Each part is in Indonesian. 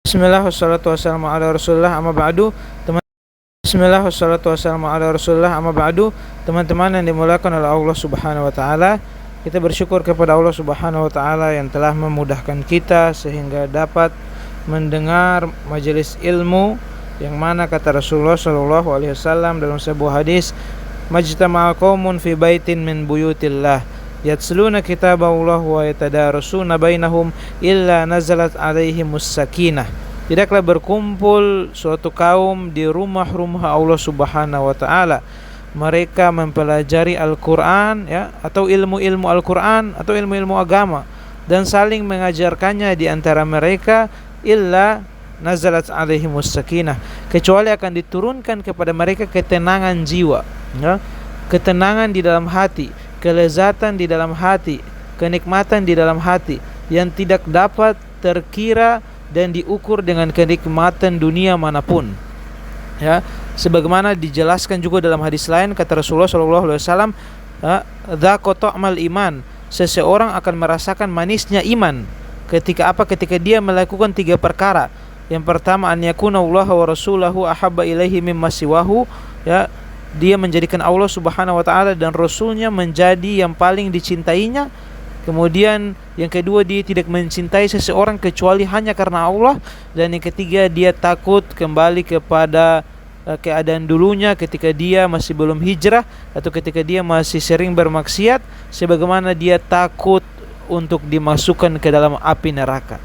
Bismillah wassalatu wassalamu ala Rasulillah amma ba'du. Bismillah wassalatu wassalamu ala Rasulillah amma ba'du. Teman-teman yang dimuliakan oleh Allah Subhanahu wa taala, kita bersyukur kepada Allah Subhanahu wa taala yang telah memudahkan kita sehingga dapat mendengar majelis ilmu yang mana kata Rasulullah sallallahu alaihi wasallam dalam sebuah hadis, majtama'a qaumun fi baitin min buyutillah yatsluna kitaballah wa yatadarasuna bainahum illa nazalat alaihimus sakinah. Tidaklah berkumpul suatu kaum di rumah-rumah Allah Subhanahu wa taala, mereka mempelajari Al-Qur'an, ya, atau ilmu-ilmu Al-Qur'an atau ilmu-ilmu agama, dan saling mengajarkannya di antara mereka, illa nazalat alaihimus sakinah, kecuali akan diturunkan kepada mereka ketenangan jiwa, ya, ketenangan di dalam hati, kelezatan di dalam hati, kenikmatan di dalam hati yang tidak dapat terkira dan diukur dengan kenikmatan dunia manapun. Ya, sebagaimana dijelaskan juga dalam hadis lain, kata Rasulullah SAW, "Dzaqa ta'mal iman", seseorang akan merasakan manisnya iman ketika apa? Ketika dia melakukan 3 perkara. Yang pertama, an yakuna Allah wa rasulahu ahabba ilaihi mimma siwahu, ya, dia menjadikan Allah Subhanahu wa taala dan Rasulnya menjadi yang paling dicintainya. Kemudian yang kedua, dia tidak mencintai seseorang kecuali hanya karena Allah. Dan yang ketiga, dia takut kembali kepada keadaan dulunya ketika dia masih belum hijrah atau ketika dia masih sering bermaksiat, sebagaimana dia takut untuk dimasukkan ke dalam api neraka.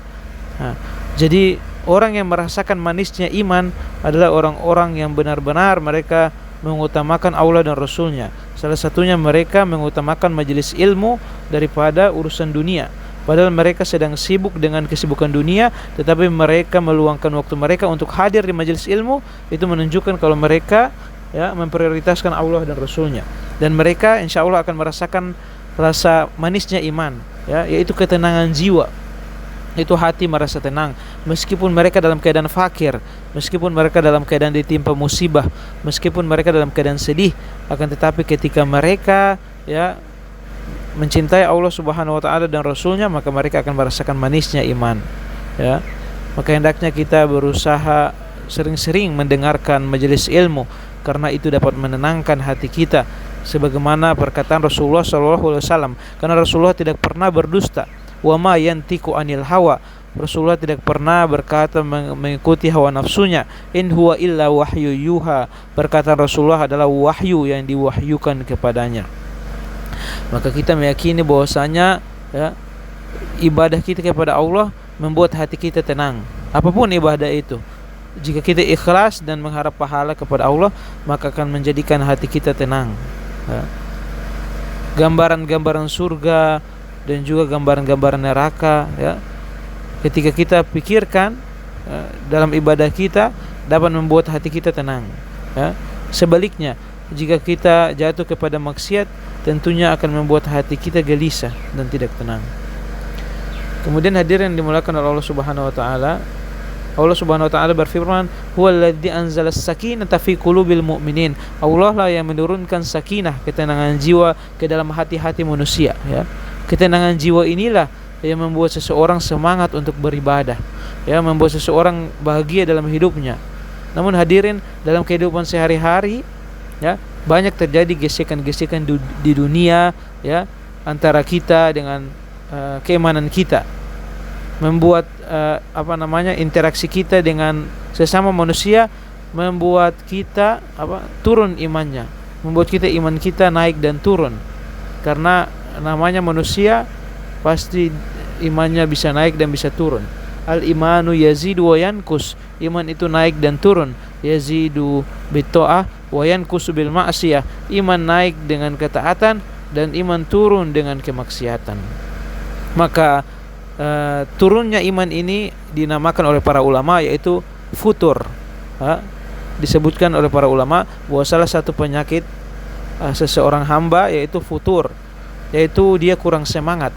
Jadi orang yang merasakan manisnya iman adalah orang-orang yang benar-benar mereka mengutamakan Allah dan Rasulnya. Salah satunya mereka mengutamakan majelis ilmu daripada urusan dunia. Padahal mereka sedang sibuk dengan kesibukan dunia, tetapi mereka meluangkan waktu mereka untuk hadir di majelis ilmu. Itu menunjukkan kalau mereka, ya, memprioritaskan Allah dan Rasulnya. Dan mereka insya Allah akan merasakan rasa manisnya iman, ya, yaitu ketenangan jiwa. Itu hati merasa tenang meskipun mereka dalam keadaan fakir, meskipun mereka dalam keadaan ditimpa musibah, meskipun mereka dalam keadaan sedih. Akan tetapi ketika mereka, ya, mencintai Allah Subhanahu wa taala dan Rasulnya, maka mereka akan merasakan manisnya iman, ya. Maka hendaknya kita berusaha sering-sering mendengarkan majelis ilmu, karena itu dapat menenangkan hati kita, sebagaimana perkataan Rasulullah SAW. Karena Rasulullah tidak pernah berdusta. Wa ma yantiqu anil hawa, Rasulullah tidak pernah berkata mengikuti hawa nafsunya. In huwa illa wahyu yuha, perkataan Rasulullah adalah wahyu yang diwahyukan kepadanya. Maka kita meyakini bahwasanya, ya, ibadah kita kepada Allah membuat hati kita tenang. Apapun ibadah itu, jika kita ikhlas dan mengharap pahala kepada Allah, maka akan menjadikan hati kita tenang, ya. Gambaran-gambaran surga dan juga gambaran-gambaran neraka, ya, ketika kita pikirkan, dalam ibadah kita dapat membuat hati kita tenang, ya. Sebaliknya, jika kita jatuh kepada maksiat, tentunya akan membuat hati kita gelisah dan tidak tenang. Kemudian hadirin dimuliakan oleh Allah Subhanahu wa taala, Allah Subhanahu wa taala berfirman, "Huwallazi anzala as-sakinata fi qulubil mu'minin." Allah lah yang menurunkan sakinah, ketenangan jiwa, ke dalam hati-hati manusia, ya. Ketenangan jiwa inilah yang membuat seseorang semangat untuk beribadah, ya, membuat seseorang bahagia dalam hidupnya. Namun hadirin, dalam kehidupan sehari-hari, ya, banyak terjadi gesekan-gesekan di dunia, ya, antara kita dengan keimanan kita, membuat interaksi kita dengan sesama manusia membuat kita turun imannya, membuat kita iman kita naik dan turun. Karena namanya manusia, pasti imannya bisa naik dan bisa turun. Al-imanu yazidu wa yankus, iman itu naik dan turun. Yazidu bitta'ah wa yankusu bil ma'siyah, iman naik dengan ketaatan dan iman turun dengan kemaksiatan. Maka turunnya iman ini dinamakan oleh para ulama yaitu futur. Disebutkan oleh para ulama bahwa salah satu penyakit seseorang hamba yaitu futur, yaitu dia kurang semangat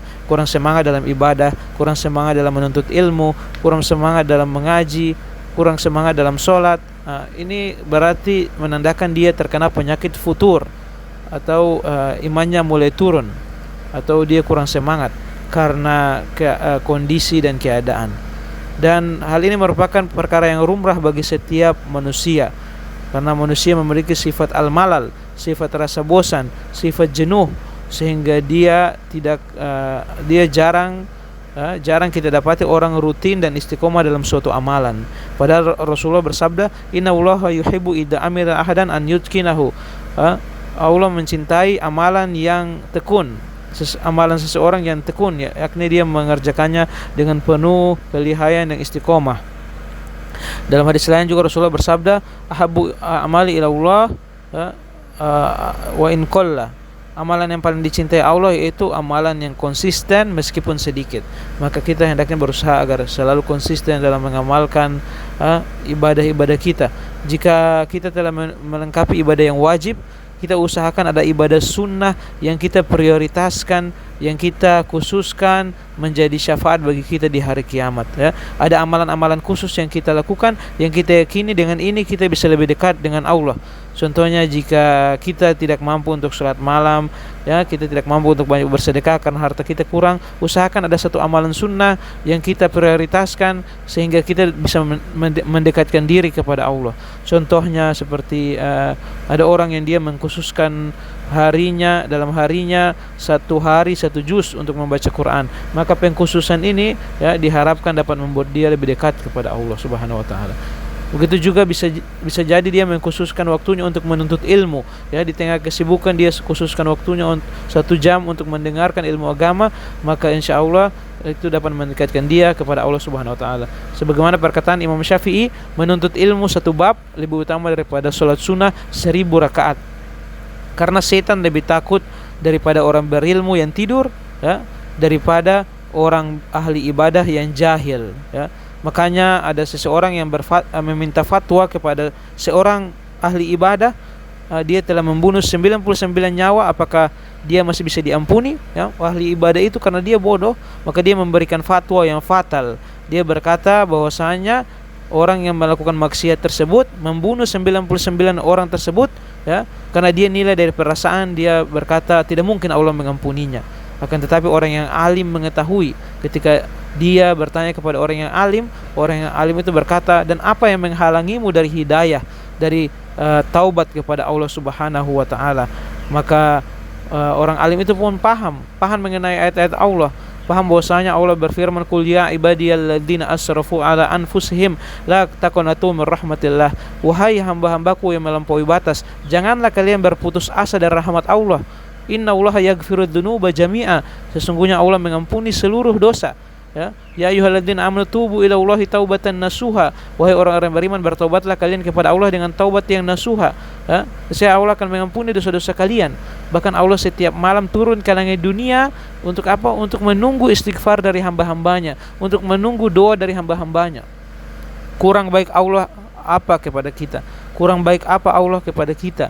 dalam ibadah, kurang semangat dalam menuntut ilmu, kurang semangat dalam mengaji, kurang semangat dalam sholat. Ini berarti menandakan dia terkena penyakit futur, atau imannya mulai turun, atau dia kurang semangat karena kondisi dan keadaan. Dan hal ini merupakan perkara yang lumrah bagi setiap manusia, karena manusia memiliki sifat al-malal, sifat rasa bosan, sifat jenuh, sehingga dia jarang kita dapati orang rutin dan istiqomah dalam suatu amalan. Padahal Rasulullah bersabda, innallaha yuhibbu idza amila ahadan an yutqinahu. Allah mencintai amalan yang tekun, amalan seseorang yang tekun, yakni dia mengerjakannya dengan penuh kelihayan dan istiqomah. Dalam hadis lain juga Rasulullah bersabda, ahabbu amali ilallah wa in qalla. Amalan yang paling dicintai Allah yaitu amalan yang konsisten meskipun sedikit. Maka kita hendaknya berusaha agar selalu konsisten dalam mengamalkan ibadah-ibadah kita. Jika kita telah melengkapi ibadah yang wajib, kita usahakan ada ibadah sunnah yang kita prioritaskan, yang kita khususkan menjadi syafaat bagi kita di hari kiamat, ya. Ada amalan-amalan khusus yang kita lakukan, yang kita yakini dengan ini kita bisa lebih dekat dengan Allah. Contohnya, jika kita tidak mampu untuk sholat malam, ya, kita tidak mampu untuk banyak bersedekah karena harta kita kurang, usahakan ada satu amalan sunnah yang kita prioritaskan sehingga kita bisa mendekatkan diri kepada Allah. Contohnya seperti ada orang yang dia mengkhususkan dalam harinya satu hari satu juz untuk membaca Quran. Maka pengkhususan ini, ya, diharapkan dapat membuat dia lebih dekat kepada Allah Subhanahu wa taala. Begitu juga bisa jadi dia mengkhususkan waktunya untuk menuntut ilmu, ya, di tengah kesibukan dia khususkan waktunya 1 jam untuk mendengarkan ilmu agama, maka insya Allah itu dapat mendekatkan dia kepada Allah Subhanahu wa taala. Sebagaimana perkataan Imam Syafi'i, menuntut ilmu 1 bab lebih utama daripada sholat sunnah 1000 rakaat. Karena setan lebih takut daripada orang berilmu yang tidur, ya, daripada orang ahli ibadah yang jahil, ya. Makanya ada seseorang yang meminta fatwa kepada seorang ahli ibadah, dia telah membunuh 99 nyawa, apakah dia masih bisa diampuni, ya? Ahli ibadah itu karena dia bodoh, maka dia memberikan fatwa yang fatal. Dia berkata bahwasanya orang yang melakukan maksiat tersebut, membunuh 99 orang tersebut, ya, karena dia nilai dari perasaan, dia berkata tidak mungkin Allah mengampuninya. Akan tetapi orang yang alim mengetahui, ketika dia bertanya kepada orang yang alim itu berkata, dan apa yang menghalangimu dari hidayah, dari taubat kepada Allah Subhanahu wa taala? Maka orang alim itu pun paham mengenai ayat-ayat Allah, paham bahwasanya Allah berfirman, qul ya ibadiyalladzina asrafu ala anfusihim la taqnatu min rahmatillah. Wahai hamba-hambaku yang melampaui batas, janganlah kalian berputus asa dari rahmat Allah. Innallaha yaghfirudz dzunuba jami'a. Sesungguhnya Allah mengampuni seluruh dosa. Ya ayyuhalladzina amanu tubu ilallahi taubatan nasuha. Wahai orang-orang beriman, bertobatlah kalian kepada Allah dengan taubat yang nasuha. Saya Allah akan mengampuni dosa-dosa kalian. Bahkan Allah setiap malam turun ke langit dunia untuk apa? Untuk menunggu istighfar dari hamba-hambanya, untuk menunggu doa dari hamba-hambanya. Kurang baik Allah apa kepada kita? Kurang baik apa Allah kepada kita?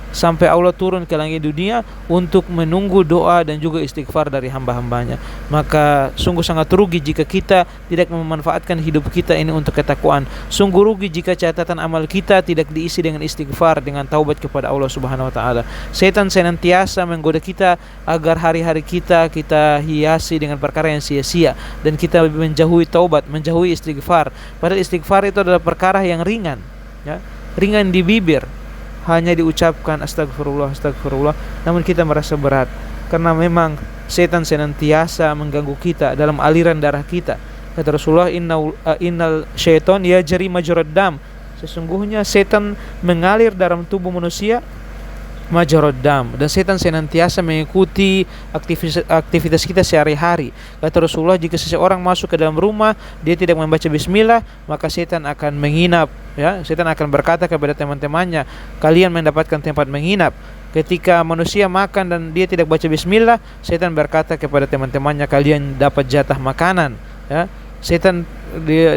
Sampai Allah turun ke langit dunia untuk menunggu doa dan juga istighfar dari hamba-hambanya. Maka sungguh sangat rugi jika kita tidak memanfaatkan hidup kita ini untuk ketakwaan. Sungguh rugi jika catatan amal kita tidak diisi dengan istighfar, dengan taubat kepada Allah Subhanahu wa taala. Setan senantiasa menggoda kita agar hari-hari kita hiasi dengan perkara yang sia-sia, dan kita menjauhi taubat, menjauhi istighfar. Padahal istighfar itu adalah perkara yang ringan, ya, ringan di bibir, hanya diucapkan astagfirullah, namun kita merasa berat karena memang setan senantiasa mengganggu kita dalam aliran darah kita. Kata Rasulullah, innal syaiton yajri majrad dam. Sesungguhnya setan mengalir dalam tubuh manusia majrad dam, dan setan senantiasa mengikuti aktivitas kita sehari-hari. Kata Rasulullah, jika seseorang masuk ke dalam rumah dia tidak membaca bismillah, maka setan akan menginap, ya. Setan akan berkata kepada teman-temannya, kalian mendapatkan tempat menginap. Ketika manusia makan dan dia tidak baca bismillah, setan berkata kepada teman-temannya, kalian dapat jatah makanan, ya. Setan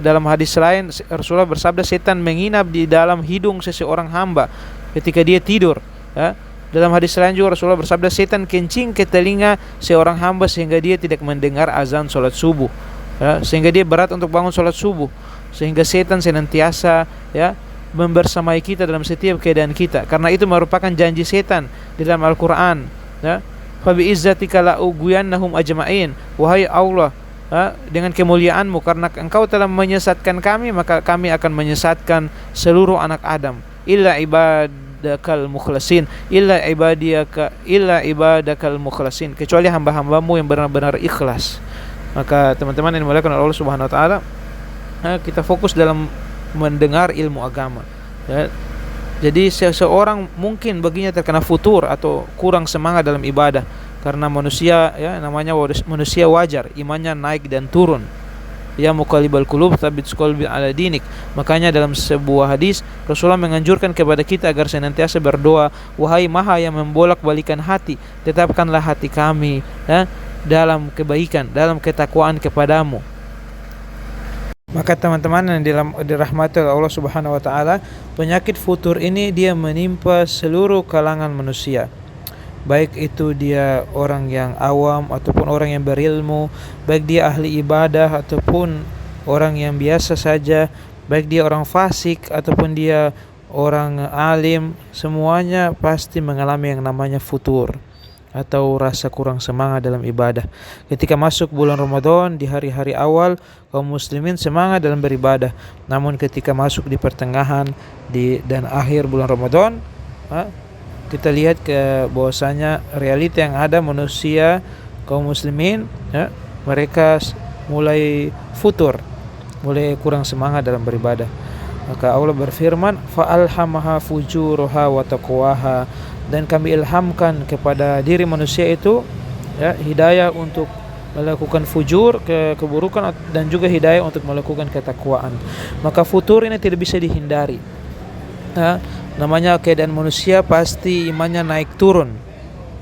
dalam hadis lain Rasulullah bersabda, setan menginap di dalam hidung seseorang hamba ketika dia tidur, ya. Dalam hadis lain juga Rasulullah bersabda, setan kencing ke telinga seorang hamba sehingga dia tidak mendengar azan sholat subuh, ya, sehingga dia berat untuk bangun sholat subuh. Sehingga setan senantiasa, ya, membersamai kita dalam setiap keadaan kita. Karena itu merupakan janji setan di dalam Al-Quran, ya, fa bi izzatika la ughwiyannahum ajma'in. Wahai Allah, dengan kemuliaanmu, karena engkau telah menyesatkan kami, maka kami akan menyesatkan seluruh anak Adam, illa ibadakal mukhlasin, illa ibadakal mukhlasin, kecuali hamba-hambamu yang benar-benar ikhlas. Maka teman-teman yang dimuliakan oleh Allah Subhanahu wa taala, kita fokus dalam mendengar ilmu agama, ya. Jadi seseorang mungkin baginya terkena futur atau kurang semangat dalam ibadah, karena manusia, ya, namanya manusia wajar, imannya naik dan turun. Ya muqallibal qulub tsabbit qalbi ala dinik. Makanya dalam sebuah hadis Rasulullah menganjurkan kepada kita agar senantiasa berdoa, wahai Maha yang membolak-balikan hati, tetapkanlah hati kami, ya, dalam kebaikan, dalam ketakwaan kepadamu. Maka teman-teman yang dirahmati oleh Allah Subhanahu wa taala, penyakit futur ini dia menimpa seluruh kalangan manusia. Baik itu dia orang yang awam ataupun orang yang berilmu, baik dia ahli ibadah ataupun orang yang biasa saja, baik dia orang fasik ataupun dia orang alim, semuanya pasti mengalami yang namanya futur atau rasa kurang semangat dalam ibadah. Ketika masuk bulan Ramadan, di hari-hari awal kaum muslimin semangat dalam beribadah, namun ketika masuk di pertengahan dan akhir bulan Ramadan, kita lihat ke bahwasanya realita yang ada, manusia kaum muslimin, ya, mereka mulai futur, mulai kurang semangat dalam beribadah. Maka Allah berfirman, fa'alhamaha fujuruha wa taqwaha, dan kami ilhamkan kepada diri manusia itu, ya, hidayah untuk melakukan fujur, keburukan, dan juga hidayah untuk melakukan ketakwaan. Maka futur ini tidak bisa dihindari, ya. Namanya keadaan manusia pasti imannya naik turun,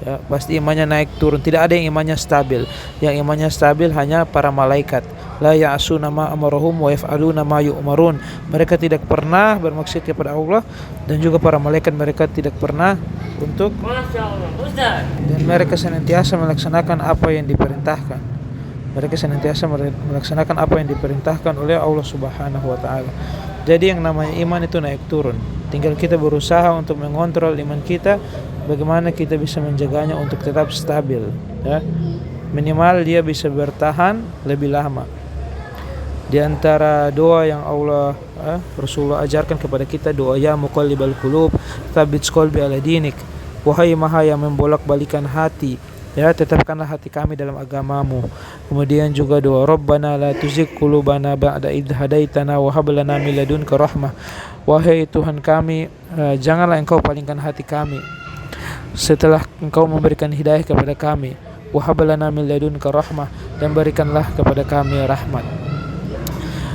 ya, pasti imannya naik turun. Tidak ada yang imannya stabil. Yang imannya stabil hanya para malaikat. La ya'suna ma amarahum wa yaf'aluna ma yu'marun. Mereka tidak pernah bermaksiat kepada Allah, dan juga para malaikat mereka tidak pernah untuk, dan mereka senantiasa melaksanakan apa yang diperintahkan. Mereka senantiasa melaksanakan apa yang diperintahkan oleh Allah Subhanahu wa taala. Jadi yang namanya iman itu naik turun. Tinggal kita berusaha untuk mengontrol iman kita, bagaimana kita bisa menjaganya untuk tetap stabil, ya. Minimal dia bisa bertahan lebih lama. Di antara doa yang Rasulullah ajarkan kepada kita, doa ya muqallibal qulub tsabbit qalbi ala dinik. Wahai Maha yang membolak-balikan hati, ya, tetapkanlah hati kami dalam agamamu. Kemudian juga doa Rabbana la tuzigh qulubana ba'da idh hadaitana wa hab lana min ladunka rahmah. Wahai Tuhan kami, janganlah engkau palingkan hati kami setelah engkau memberikan hidayah kepada kami. Wa hab lana min ladunka rahmah, dan berikanlah kepada kami rahmat.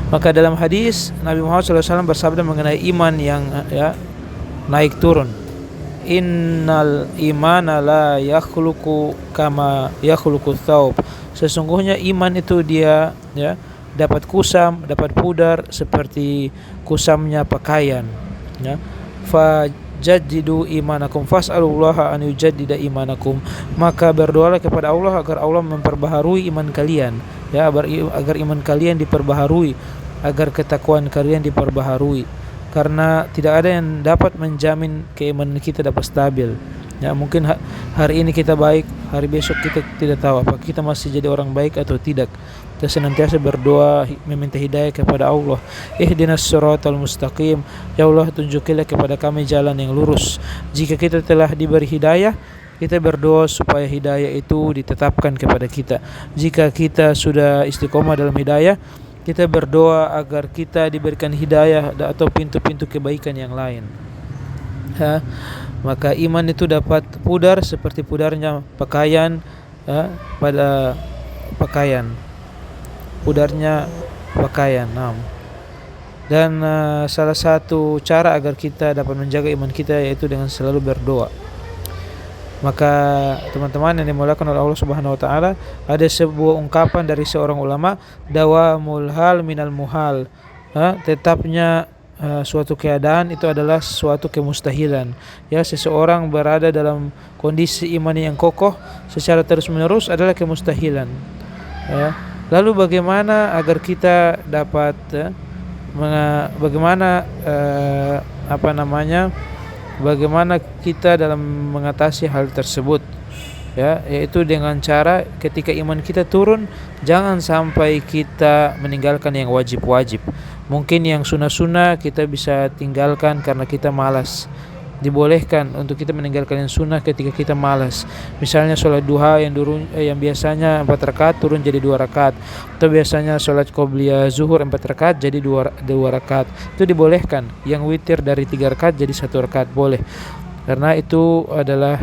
Maka dalam hadis Nabi Muhammad SAW bersabda mengenai iman yang, ya, naik turun. Innal imana la yakhluqu kama yakhluqu thawb. Sesungguhnya iman itu dia, ya, dapat kusam, dapat pudar seperti kusamnya pakaian, ya. Fajaddidu imanakum fas'alullaha an yujaddida imanakum. Maka berdoalah kepada Allah agar Allah memperbaharui iman kalian, ya, agar iman kalian diperbaharui, agar ketakwaan kalian diperbaharui. Karena tidak ada yang dapat menjamin keimanan kita dapat stabil, ya. Mungkin hari ini kita baik, hari besok kita tidak tahu apakah kita masih jadi orang baik atau tidak. Kita senantiasa berdoa meminta hidayah kepada Allah. Ihdinas siratal mustaqim, ya Allah tunjukilah kepada kami jalan yang lurus. Jika kita telah diberi hidayah, kita berdoa supaya hidayah itu ditetapkan kepada kita. Jika kita sudah istiqomah dalam hidayah, kita berdoa agar kita diberikan hidayah atau pintu-pintu kebaikan yang lain. Maka iman itu dapat pudar seperti pudarnya pakaian, pada pakaian, pudarnya pakaian. Dan salah satu cara agar kita dapat menjaga iman kita yaitu dengan selalu berdoa. Maka teman-teman yang dimuliakan oleh Allah Subhanahu wa taala, ada sebuah ungkapan dari seorang ulama, dawamul hal minal muhal. Tetapnya suatu keadaan itu adalah suatu kemustahilan. Ya, seseorang berada dalam kondisi iman yang kokoh secara terus-menerus adalah kemustahilan. Ya. Lalu bagaimana agar kita dapat bagaimana kita dalam mengatasi hal tersebut? ya, yaitu dengan cara ketika iman kita turun, jangan sampai kita meninggalkan yang wajib-wajib. Mungkin yang sunnah-sunnah kita bisa tinggalkan karena kita malas. Dibolehkan untuk kita meninggalkan yang sunnah ketika kita malas. Misalnya sholat duha yang biasanya 4 rakaat turun jadi 2 rakaat, atau biasanya sholat qobliyah zuhur 4 rakaat jadi 2 rakaat. Itu dibolehkan. Yang witir dari 3 rakaat jadi 1 rakaat boleh. Karena itu adalah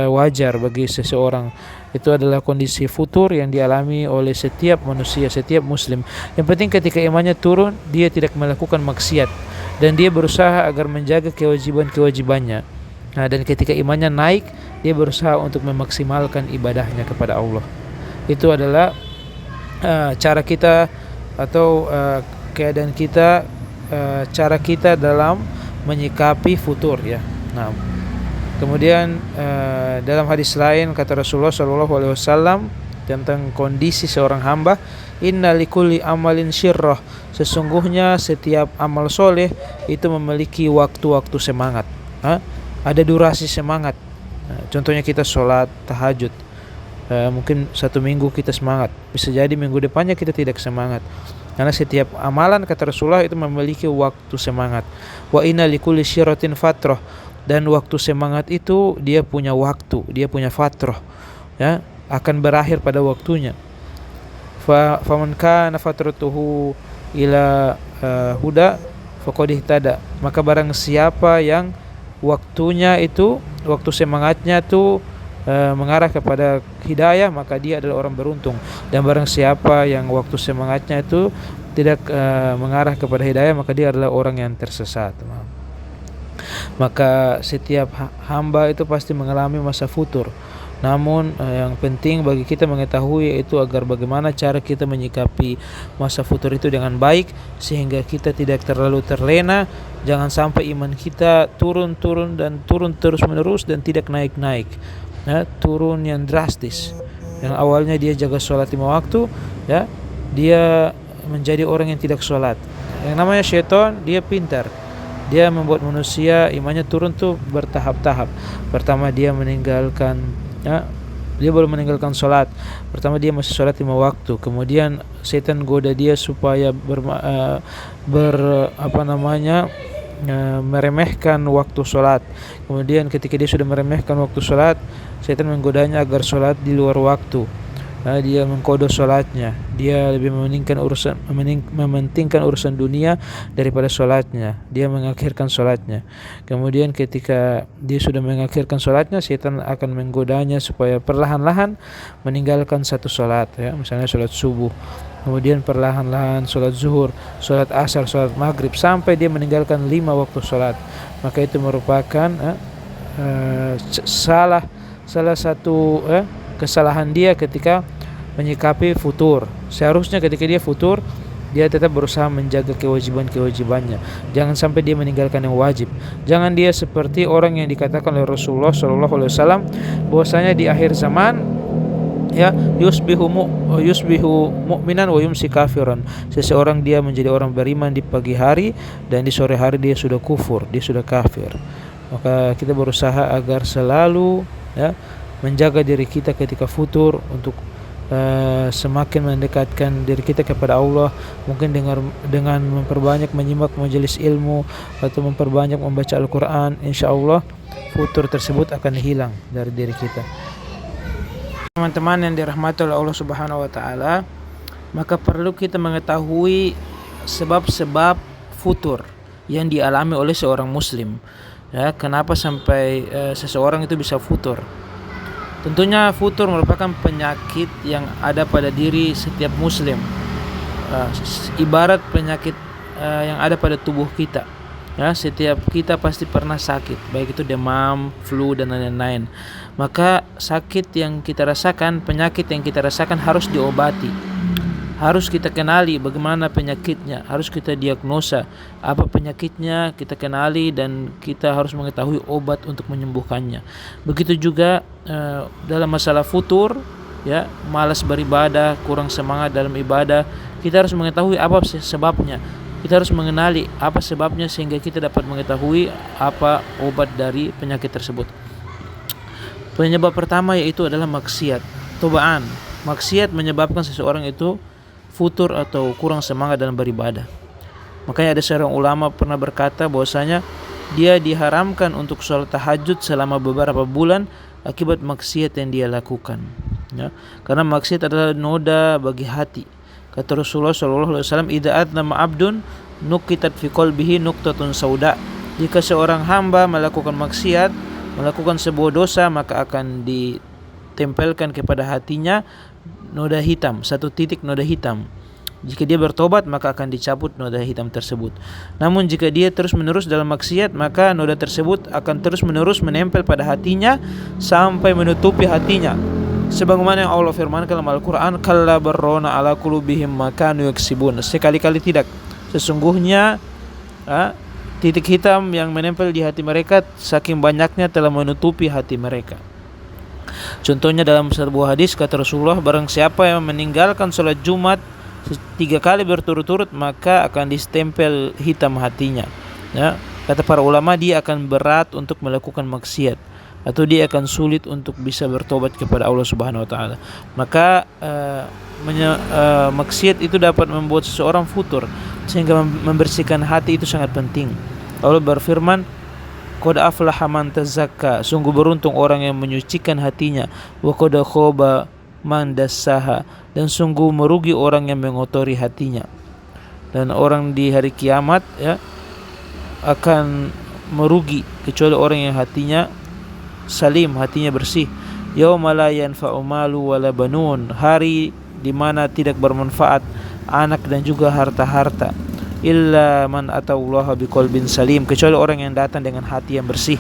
wajar bagi seseorang. Itu adalah kondisi futur yang dialami oleh setiap manusia, setiap muslim. Yang penting ketika imannya turun, dia tidak melakukan maksiat dan dia berusaha agar menjaga kewajiban-kewajibannya. Nah, dan ketika imannya naik, dia berusaha untuk memaksimalkan ibadahnya kepada Allah. Itu adalah cara kita atau keadaan kita, cara kita dalam menyikapi futur, ya. Nah, kemudian dalam hadis lain kata Rasulullah SAW tentang kondisi seorang hamba, inna likulli amalin syirrah, sesungguhnya setiap amal soleh itu memiliki waktu-waktu semangat. Ada durasi semangat. Contohnya kita sholat tahajud, mungkin 1 minggu kita semangat, bisa jadi minggu depannya kita tidak semangat. Karena setiap amalan kata Rasulullah itu memiliki waktu semangat. Wa inna likulli syirratin fatrah, dan waktu semangat itu dia punya waktu, dia punya fatrah, ya, akan berakhir pada waktunya. Faman kana fatratuhu ila huda faqad ihtada, maka barang siapa yang waktunya itu, waktu semangatnya itu mengarah kepada hidayah, maka dia adalah orang beruntung. Dan barang siapa yang waktu semangatnya itu tidak mengarah kepada hidayah, maka dia adalah orang yang tersesat. Maka setiap hamba itu pasti mengalami masa futur. Namun yang penting bagi kita mengetahui yaitu agar bagaimana cara kita menyikapi masa futur itu dengan baik, sehingga kita tidak terlalu terlena. Jangan sampai iman kita turun dan turun terus menerus dan tidak naik-naik, ya, turun yang drastis. Yang awalnya dia jaga sholat 5 waktu, ya, dia menjadi orang yang tidak sholat. Yang namanya syaitan, dia pintar. Dia membuat manusia imannya turun tuh bertahap-tahap. Pertama dia meninggalkan, ya, dia baru meninggalkan sholat. Pertama dia masih sholat 5 waktu. Kemudian setan goda dia supaya meremehkan waktu sholat. Kemudian ketika dia sudah meremehkan waktu sholat, setan menggodanya agar sholat di luar waktu. Dia mengkodo sholatnya. Dia lebih mementingkan urusan dunia daripada sholatnya. Dia mengakhirkan sholatnya. Kemudian ketika dia sudah mengakhirkan sholatnya, setan akan menggodanya supaya perlahan-lahan meninggalkan satu sholat, ya, misalnya sholat subuh. Kemudian perlahan-lahan sholat zuhur, sholat asar, sholat maghrib, sampai dia meninggalkan 5 waktu sholat. Maka itu merupakan salah satu kesalahan dia ketika menyikapi futur. Seharusnya ketika dia futur, dia tetap berusaha menjaga kewajibannya. Jangan sampai dia meninggalkan yang wajib. Jangan dia seperti orang yang dikatakan oleh Rasulullah SAW bahwasanya di akhir zaman, ya, yusbihu mu'minan wa yumsi kafiran. Seseorang dia menjadi orang beriman di pagi hari dan di sore hari dia sudah kufur, dia sudah kafir. Maka kita berusaha agar selalu, ya, menjaga diri kita ketika futur untuk semakin mendekatkan diri kita kepada Allah, mungkin dengan memperbanyak menyimak majelis ilmu atau memperbanyak membaca Al-Quran. InsyaAllah futur tersebut akan hilang dari diri kita. Teman-teman yang dirahmati oleh Allah Subhanahu wa Ta'ala, maka perlu kita mengetahui sebab-sebab futur yang dialami oleh seorang muslim, ya, kenapa sampai seseorang itu bisa futur. Tentunya futur merupakan penyakit yang ada pada diri setiap muslim, ibarat penyakit yang ada pada tubuh kita, ya. Setiap kita pasti pernah sakit, baik itu demam, flu dan lain-lain. Maka sakit yang kita rasakan, penyakit yang kita rasakan harus diobati. Harus kita kenali bagaimana penyakitnya, harus kita diagnosa apa penyakitnya, kita kenali dan kita harus mengetahui obat untuk menyembuhkannya. Begitu juga dalam masalah futur, ya, malas beribadah, kurang semangat dalam ibadah, kita harus mengetahui apa sebabnya. Kita harus mengenali apa sebabnya sehingga kita dapat mengetahui apa obat dari penyakit tersebut. Penyebab pertama yaitu adalah maksiat, tobaan. Maksiat menyebabkan seseorang itu futur atau kurang semangat dalam beribadah. Makanya ada seorang ulama pernah berkata bahwasanya dia diharamkan untuk sholat tahajud selama beberapa bulan akibat maksiat yang dia lakukan. Ya, karena maksiat adalah noda bagi hati. Kata Rasulullah SAW, "Idza adnama abdun nukitat fi qalbihi nuqtatun sauda." Jika seorang hamba melakukan maksiat, melakukan sebuah dosa, maka akan ditempelkan kepada hatinya noda hitam, satu titik noda hitam. Jika dia bertobat, maka akan dicabut noda hitam tersebut. Namun jika dia terus-menerus dalam maksiat, maka noda tersebut akan terus-menerus menempel pada hatinya sampai menutupi hatinya. Sebagaimana yang Allah firmankan dalam Al-Quran, "Kalla barrona ala qulubihim ma kanu yaksibun." Sekali-kali tidak. Sesungguhnya titik hitam yang menempel di hati mereka saking banyaknya telah menutupi hati mereka. Contohnya dalam sebuah hadis kata Rasulullah, barang siapa yang meninggalkan sholat Jumat 3 kali berturut-turut, maka akan distempel hitam hatinya. Ya, kata para ulama, dia akan berat untuk melakukan maksiat, atau dia akan sulit untuk bisa bertobat kepada Allah Subhanahu wa taala. Maka maksiat itu dapat membuat seseorang futur, sehingga membersihkan hati itu sangat penting. Allah berfirman, "Qad aflaha man tazakka." Sungguh beruntung orang yang menyucikan hatinya. Wa qad khaba man dassaha. Dan sungguh merugi orang yang mengotori hatinya. Dan orang di hari kiamat akan merugi kecuali orang yang hatinya salim, hatinya bersih. Yauma la yanfa'u malu wala banun. Hari di mana tidak bermanfaat anak dan juga harta-harta. Illa man atallaha biqalbin salim, kecuali orang yang datang dengan hati yang bersih.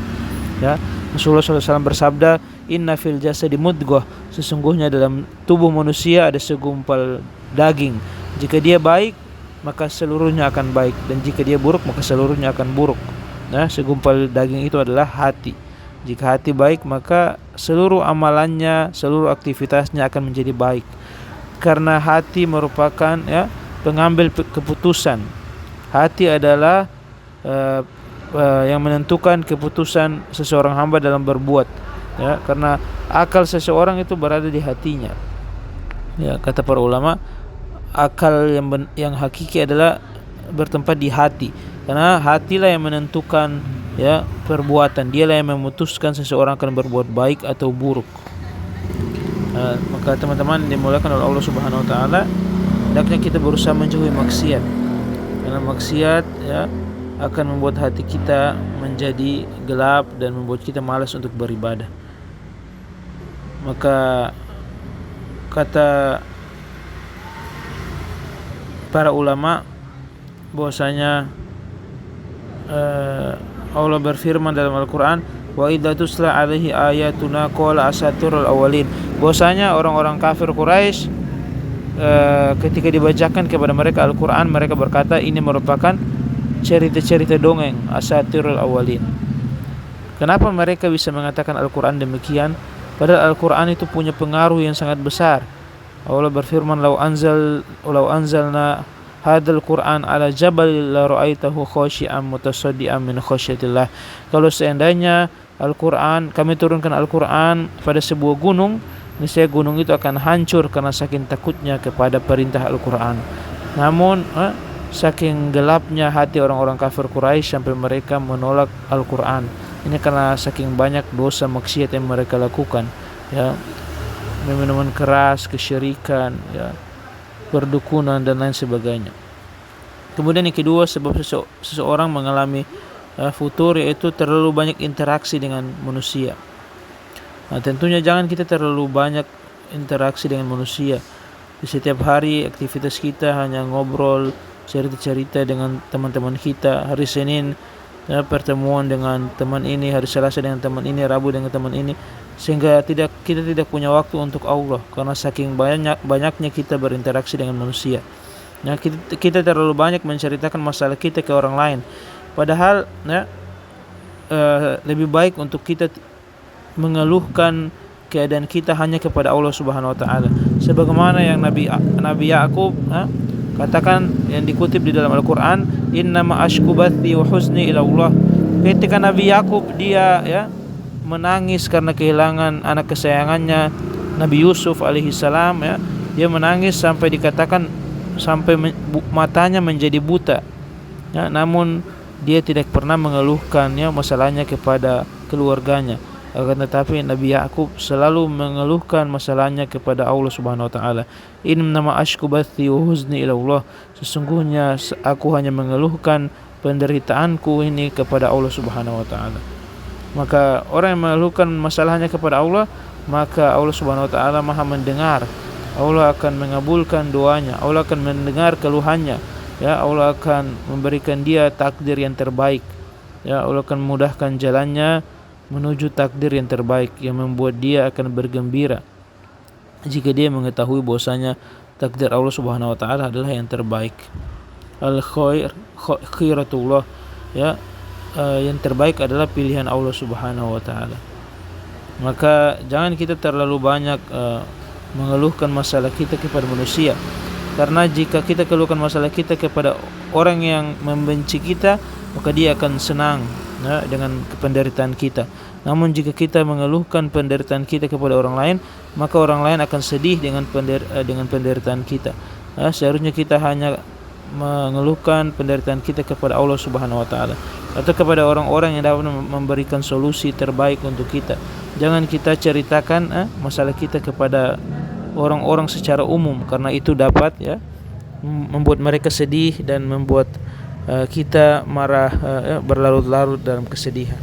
Ya, Rasulullah SAW bersabda, "Inna fil jasadi mudghah." Sesungguhnya dalam tubuh manusia ada segumpal daging. Jika dia baik, maka seluruhnya akan baik, dan jika dia buruk, maka seluruhnya akan buruk. Nah, segumpal daging itu adalah hati. Jika hati baik, maka seluruh amalannya, seluruh aktivitasnya akan menjadi baik. Karena hati merupakan pengambil keputusan. Hati adalah yang menentukan keputusan seseorang hamba dalam berbuat. Ya, karena akal seseorang itu berada di hatinya. Ya, kata para ulama, akal yang hakiki adalah bertempat di hati. Karena hatilah yang menentukan perbuatan. Dialah yang memutuskan seseorang akan berbuat baik atau buruk. Maka teman-teman dimulakan oleh Allah Subhanahu wa taala, hendaknya kita berusaha menjauhi maksiat. Karena maksiat akan membuat hati kita menjadi gelap dan membuat kita malas untuk beribadah. Maka kata para ulama bahwasanya Allah berfirman dalam Al-Quran, "Wa idza tusla alaihi ayatuna qala asatirul awwalin." Bahwasanya orang-orang kafir Quraisy ketika dibacakan kepada mereka Al-Quran, mereka berkata ini merupakan cerita-cerita dongeng, asatirul awwalin. Kenapa mereka bisa mengatakan Al-Quran demikian? Padahal Al-Quran itu punya pengaruh yang sangat besar. Allah berfirman, "Lau anzalna hadzal Qur'an ala jabal la ra'aitahu khashi'an mutasaddian min khasyatillah." Kalau seandainya Al-Quran, kami turunkan Al-Quran pada sebuah gunung, niscaya gunung itu akan hancur karena saking takutnya kepada perintah Al-Quran. Namun saking gelapnya hati orang-orang kafir Quraisy sampai mereka menolak Al-Quran. Ini karena saking banyak dosa maksiat yang mereka lakukan, minuman keras, kesyirikan, perdukunan dan lain sebagainya. Kemudian yang kedua, sebab seseorang mengalami futur, yaitu terlalu banyak interaksi dengan manusia. Nah, tentunya jangan kita terlalu banyak interaksi dengan manusia. Di setiap hari aktivitas kita hanya ngobrol, cerita-cerita dengan teman-teman kita. Hari Senin pertemuan dengan teman ini, hari Selasa dengan teman ini, Rabu dengan teman ini, sehingga kita tidak punya waktu untuk Allah karena saking banyaknya kita berinteraksi dengan manusia. Nah, kita terlalu banyak menceritakan masalah kita ke orang lain. Padahal lebih baik untuk kita mengeluhkan keadaan kita hanya kepada Allah Subhanahu wa taala. Sebagaimana yang Nabi Yakub katakan, yang dikutip di dalam Al-Quran, "Innama ashku bathi wa huzni ila Allah." Ketika Nabi Yakub dia menangis karena kehilangan anak kesayangannya Nabi Yusuf alaihissalam, ya. Dia menangis sampai dikatakan sampai matanya menjadi buta, ya. Namun dia tidak pernah mengeluhkan, ya, masalahnya kepada keluarganya. Akan tetapi Nabi Yakub selalu mengeluhkan masalahnya kepada Allah Subhanahu wa taala. Innama ashku bathi wa huzni ila Allah. Sesungguhnya aku hanya mengeluhkan penderitaanku ini kepada Allah Subhanahu wa taala. Maka orang yang mengeluhkan masalahnya kepada Allah, maka Allah Subhanahu wa taala Maha mendengar. Allah akan mengabulkan doanya, Allah akan mendengar keluhannya, ya. Allah akan memberikan dia takdir yang terbaik, ya. Allah akan memudahkan jalannya menuju takdir yang terbaik yang membuat dia akan bergembira jika dia mengetahui bahwasanya takdir Allah Subhanahu wa taala adalah yang terbaik. Khairatullah, ya. Yang terbaik adalah pilihan Allah Subhanahu wa taala. Maka jangan kita terlalu banyak mengeluhkan masalah kita kepada manusia, karena jika kita keluhkan masalah kita kepada orang yang membenci kita, maka dia akan senang, ya, dengan penderitaan kita. Namun jika kita mengeluhkan penderitaan kita kepada orang lain, maka orang lain akan sedih dengan penderitaan kita. Seharusnya kita hanya mengeluhkan penderitaan kita kepada Allah Subhanahu wa taala atau kepada orang-orang yang dapat memberikan solusi terbaik untuk kita. Jangan kita ceritakan masalah kita kepada orang-orang secara umum, karena itu dapat, ya, membuat mereka sedih dan membuat kita marah, berlarut-larut dalam kesedihan.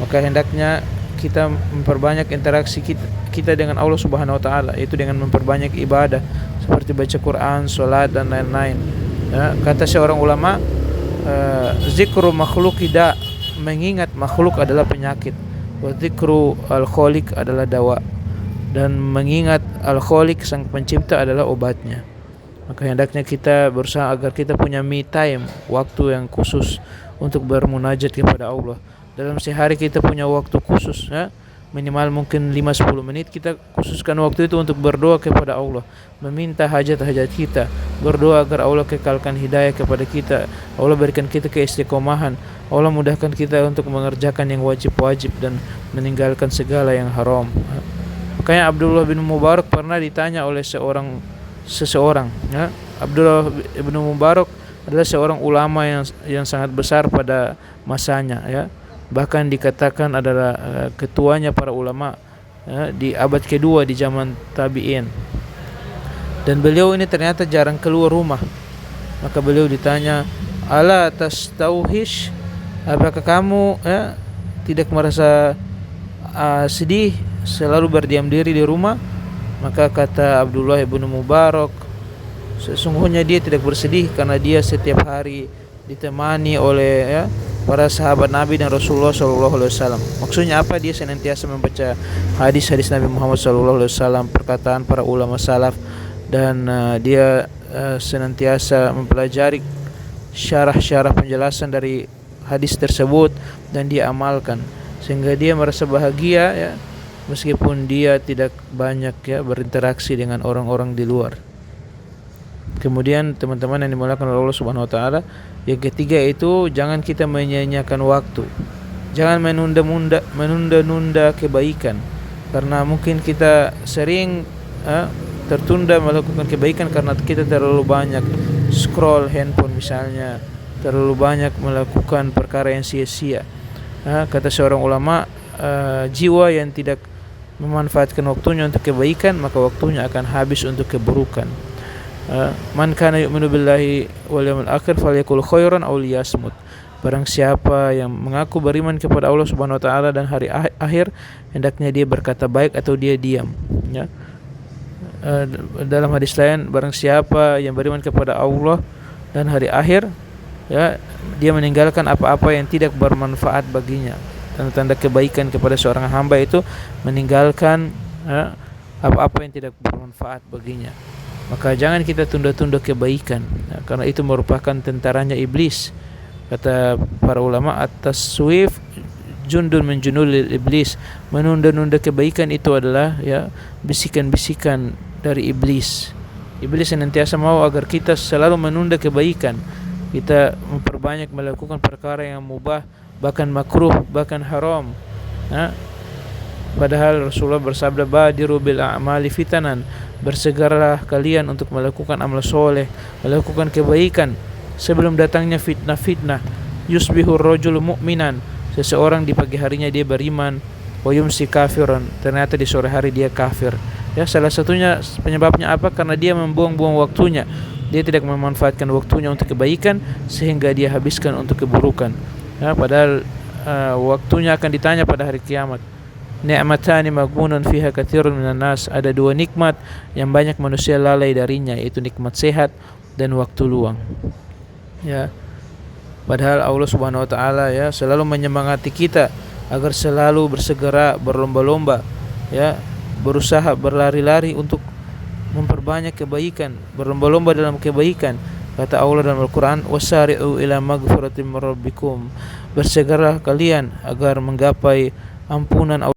Maka hendaknya kita memperbanyak interaksi kita dengan Allah Subhanahu wa taala, yaitu dengan memperbanyak ibadah seperti baca Quran, salat dan lain-lain. Ya, kata seorang ulama, zikru makhlukida, mengingat makhluk adalah penyakit, wa zikru al-khaliq adalah dawa, dan mengingat al-khaliq sang pencipta adalah obatnya. Maka hendaknya kita berusaha agar kita punya me time, waktu yang khusus untuk bermunajat kepada Allah. Dalam sehari kita punya waktu khusus, ya, minimal mungkin 5-10 menit kita khususkan waktu itu untuk berdoa kepada Allah, meminta hajat-hajat kita, berdoa agar Allah kekalkan hidayah kepada kita, Allah berikan kita keistiqomahan, Allah mudahkan kita untuk mengerjakan yang wajib-wajib dan meninggalkan segala yang haram. Makanya Abdullah bin Mubarak pernah ditanya oleh seseorang, ya. Abdullah bin Mubarak adalah seorang ulama yang sangat besar pada masanya, ya. Bahkan dikatakan adalah ketuanya para ulama, ya, di abad kedua di zaman tabi'in. Dan beliau ini ternyata jarang keluar rumah. Maka beliau ditanya, "Ala tastauhish? Apakah kamu, ya, tidak merasa sedih selalu berdiam diri di rumah?" Maka kata Abdullah bin Mubarak, sesungguhnya dia tidak bersedih karena dia setiap hari ditemani oleh, ya, para sahabat Nabi dan Rasulullah SAW. Maksudnya apa? Dia senantiasa membaca hadis-hadis Nabi Muhammad SAW, perkataan para ulama salaf, dan dia senantiasa mempelajari syarah-syarah penjelasan dari hadis tersebut dan dia amalkan, sehingga dia merasa bahagia, ya, meskipun dia tidak banyak, ya, berinteraksi dengan orang-orang di luar. Kemudian teman-teman yang dimuliakan oleh Allah Subhanahu wa taala, yang ketiga itu jangan kita menyia-nyiakan waktu. Jangan menunda-nunda kebaikan, karena mungkin kita sering tertunda melakukan kebaikan karena kita terlalu banyak scroll handphone misalnya, terlalu banyak melakukan perkara yang sia-sia. Kata seorang ulama, jiwa yang tidak memanfaatkan waktunya untuk kebaikan, maka waktunya akan habis untuk keburukan. Man kana yu'minu billahi wal yawmil akhir falyakul khairan aw liyasmut. Barang siapa yang mengaku beriman kepada Allah Subhanahu wa taala dan hari akhir, hendaknya dia berkata baik atau dia diam, ya. Dalam hadis lain, barang siapa yang beriman kepada Allah dan hari akhir, ya, dia meninggalkan apa-apa yang tidak bermanfaat baginya. Tanda-tanda kebaikan kepada seorang hamba itu meninggalkan, ya, apa-apa yang tidak bermanfaat baginya. Maka jangan kita tunda-tunda kebaikan, ya, karena itu merupakan tentaranya iblis. Kata para ulama, at-taswif jundun min junudil iblis. Menunda-nunda kebaikan itu adalah, ya, bisikan-bisikan dari iblis. Iblis senantiasa mau agar kita selalu menunda kebaikan. Kita memperbanyak melakukan perkara yang mubah, bahkan makruh, bahkan haram, Padahal Rasulullah bersabda, badiru bil a'mali fitanan, bersegeralah kalian untuk melakukan amal soleh, melakukan kebaikan sebelum datangnya fitnah-fitnah. Yusbihur rajulu mu'minan, seseorang di pagi harinya dia beriman, wa yumsi kafiran, ternyata di sore hari dia kafir. Ya, salah satunya penyebabnya apa? Karena dia membuang-buang waktunya. Dia tidak memanfaatkan waktunya untuk kebaikan sehingga dia habiskan untuk keburukan. Ya, padahal waktunya akan ditanya pada hari kiamat. Ni'matani maghbunun fiha katsirun minan nas, ada dua nikmat yang banyak manusia lalai darinya, yaitu nikmat sehat dan waktu luang. Ya, padahal Allah Subhanahu wa taala ya selalu menyemangati kita agar selalu bersegera, berlomba-lomba, ya, berusaha berlari-lari untuk memperbanyak kebaikan, berlomba-lomba dalam kebaikan. Kata Allah dalam Al-Quran, wasari'u ila magfiratin min rabbikum, bersegeralah kalian agar menggapai ampunan Allah